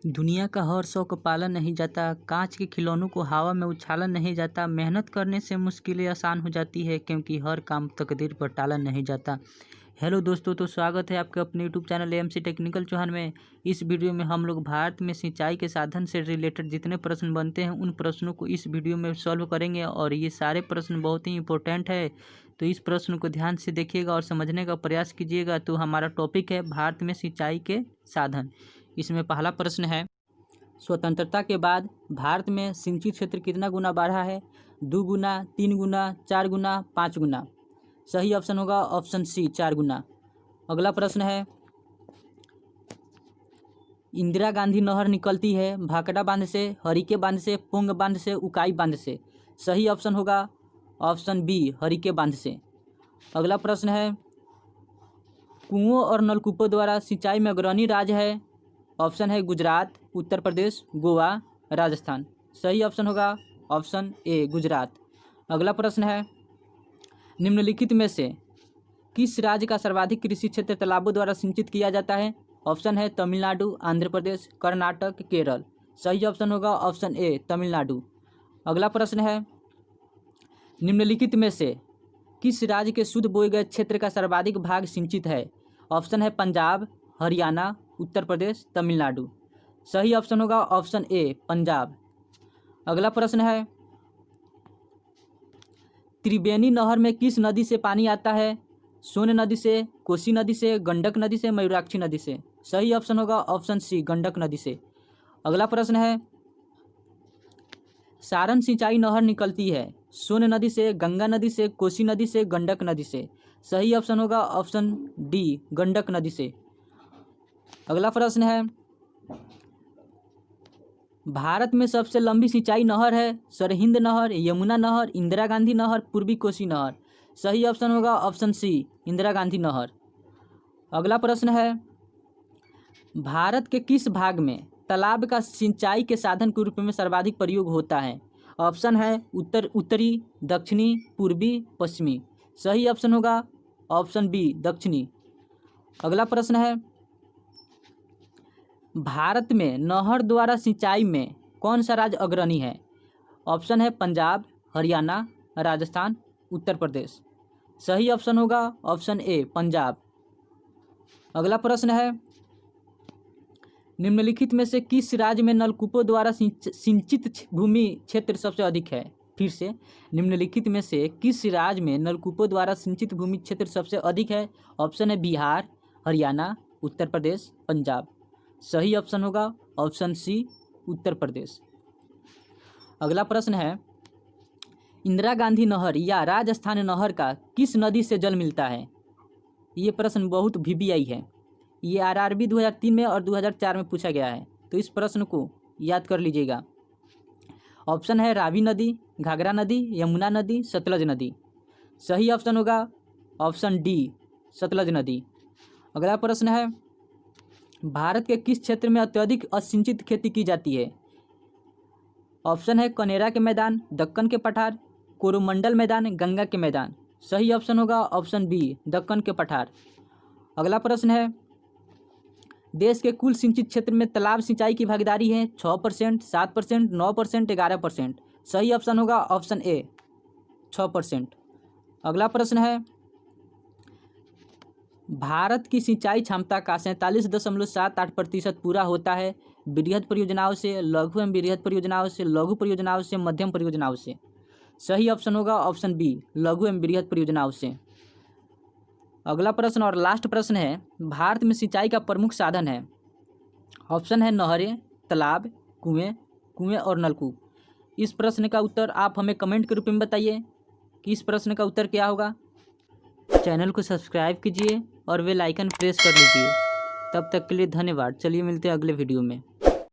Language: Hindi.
दुनिया का हर शौक पाला नहीं जाता, कांच के खिलौनों को हवा में उछाला नहीं जाता। मेहनत करने से मुश्किलें आसान हो जाती है, क्योंकि हर काम तकदीर पर टाला नहीं जाता। हेलो दोस्तों, तो स्वागत है आपके अपने YouTube channel AMC technical Chauhan में। इस वीडियो में हम लोग भारत में सिंचाई के साधन से रिलेटेड जितने प्रश्न बनते हैं उन प्रश्नों को इस वीडियो में सॉल्व करेंगे, और ये सारे प्रश्न बहुत ही इंपॉर्टेंट है। तो इस प्रश्न को ध्यान से देखिएगा और समझने का प्रयास कीजिएगा। तो हमारा टॉपिक है भारत में सिंचाई के साधन। इसमें पहला प्रश्न है, स्वतंत्रता के बाद भारत में सिंचित क्षेत्र कितना गुना बढ़ा है? 2 गुना, 3 गुना, 4 गुना, 5 गुना। सही ऑप्शन होगा ऑप्शन सी, 4 गुना। अगला प्रश्न है, इंदिरा गांधी नहर निकलती है भाखड़ा बांध से, हरिके बांध से, पुंग बांध से, उकाई बांध से। सही ऑप्शन होगा ऑप्शन बी, हरिके बांध से। अगला प्रश्न है, कुओं और नलकूपों द्वारा सिंचाई में अग्रणी राज्य है? ऑप्शन है गुजरात, उत्तर प्रदेश, गोवा, राजस्थान। सही ऑप्शन होगा ऑप्शन ए, गुजरात। अगला प्रश्न है, निम्नलिखित में से किस राज्य का सर्वाधिक कृषि क्षेत्र तालाबों द्वारा सिंचित किया जाता है? ऑप्शन है तमिलनाडु, आंध्र प्रदेश, कर्नाटक, केरल। सही ऑप्शन होगा ऑप्शन ए, तमिलनाडु। अगला प्रश्न है, निम्नलिखित में से किस राज्य के शुद्ध बोए गए क्षेत्र का सर्वाधिक भाग सिंचित है? ऑप्शन है पंजाब, हरियाणा, उत्तर प्रदेश, तमिलनाडु। सही ऑप्शन होगा ऑप्शन ए, पंजाब। अगला प्रश्न है, त्रिवेणी नहर में किस नदी से पानी आता है? सोन नदी से, कोसी नदी से, गंडक नदी से, मयूराक्षी नदी से। सही ऑप्शन होगा ऑप्शन सी, गंडक नदी से। अगला प्रश्न है, सारण सिंचाई नहर निकलती है सोन नदी से, गंगा नदी से, कोसी नदी से, गंडक नदी से। सही ऑप्शन होगा ऑप्शन डी, गंडक नदी से। अगला प्रश्न है, भारत में सबसे लंबी सिंचाई नहर है? सरहिंद नहर, यमुना नहर, इंदिरा गांधी नहर, पूर्वी कोसी नहर। सही ऑप्शन होगा ऑप्शन सी, इंदिरा गांधी नहर। अगला प्रश्न है, भारत के किस भाग में तालाब का सिंचाई के साधन के रूप में सर्वाधिक प्रयोग होता है? ऑप्शन है उत्तरी, दक्षिणी, पूर्वी, पश्चिमी। सही ऑप्शन होगा ऑप्शन बी, दक्षिणी। अगला प्रश्न है, भारत में नहर द्वारा सिंचाई में कौन सा राज्य अग्रणी है? ऑप्शन है पंजाब, हरियाणा, राजस्थान, उत्तर प्रदेश। सही ऑप्शन होगा ऑप्शन ए, पंजाब। अगला प्रश्न है, निम्नलिखित में से किस राज्य में नलकूपों द्वारा सिंचित भूमि क्षेत्र सबसे अधिक है? फिर से, निम्नलिखित में से किस राज्य में नलकूपों द्वारा सिंचित भूमि क्षेत्र सबसे अधिक है? ऑप्शन है बिहार, हरियाणा, उत्तर प्रदेश, पंजाब। सही ऑप्शन होगा ऑप्शन सी, उत्तर प्रदेश। अगला प्रश्न है, इंदिरा गांधी नहर या राजस्थान नहर का किस नदी से जल मिलता है? ये प्रश्न बहुत वीवीआई है। ये आरआरबी 2003 में और 2004 में पूछा गया है, तो इस प्रश्न को याद कर लीजिएगा। ऑप्शन है रावी नदी, घाघरा नदी, यमुना नदी, सतलज नदी। सही ऑप्शन होगा ऑप्शन डी, सतलज नदी। अगला प्रश्न है, भारत के किस क्षेत्र में अत्यधिक असिंचित खेती की जाती है? ऑप्शन है कनेरा के मैदान, दक्कन के पठार, कोरोमंडल मैदान, गंगा के मैदान। सही ऑप्शन होगा ऑप्शन बी, दक्कन के पठार। अगला प्रश्न है, देश के कुल सिंचित क्षेत्र में तालाब सिंचाई की भागीदारी है 6%, 7%, 9%, 11%। सही ऑप्शन होगा ऑप्शन ए, 6%। अगला प्रश्न है, भारत की सिंचाई क्षमता का 47.78% पूरा होता है बृहद परियोजनाओं से, लघु एवं बृहद परियोजनाओं से, लघु परियोजनाओं से, मध्यम परियोजनाओं से। सही ऑप्शन होगा ऑप्शन बी, लघु एवं बृहद परियोजनाओं से। अगला प्रश्न और लास्ट प्रश्न है, भारत में सिंचाई का प्रमुख साधन है? ऑप्शन है नहरें, तालाब, कुएं और नलकूप। इस प्रश्न का उत्तर आप हमें कमेंट के रूप में बताइए कि इस प्रश्न का उत्तर क्या होगा। चैनल को सब्सक्राइब कीजिए और बेल आइकन प्रेस कर लीजिए। तब तक के लिए धन्यवाद। चलिए मिलते हैं अगले वीडियो में।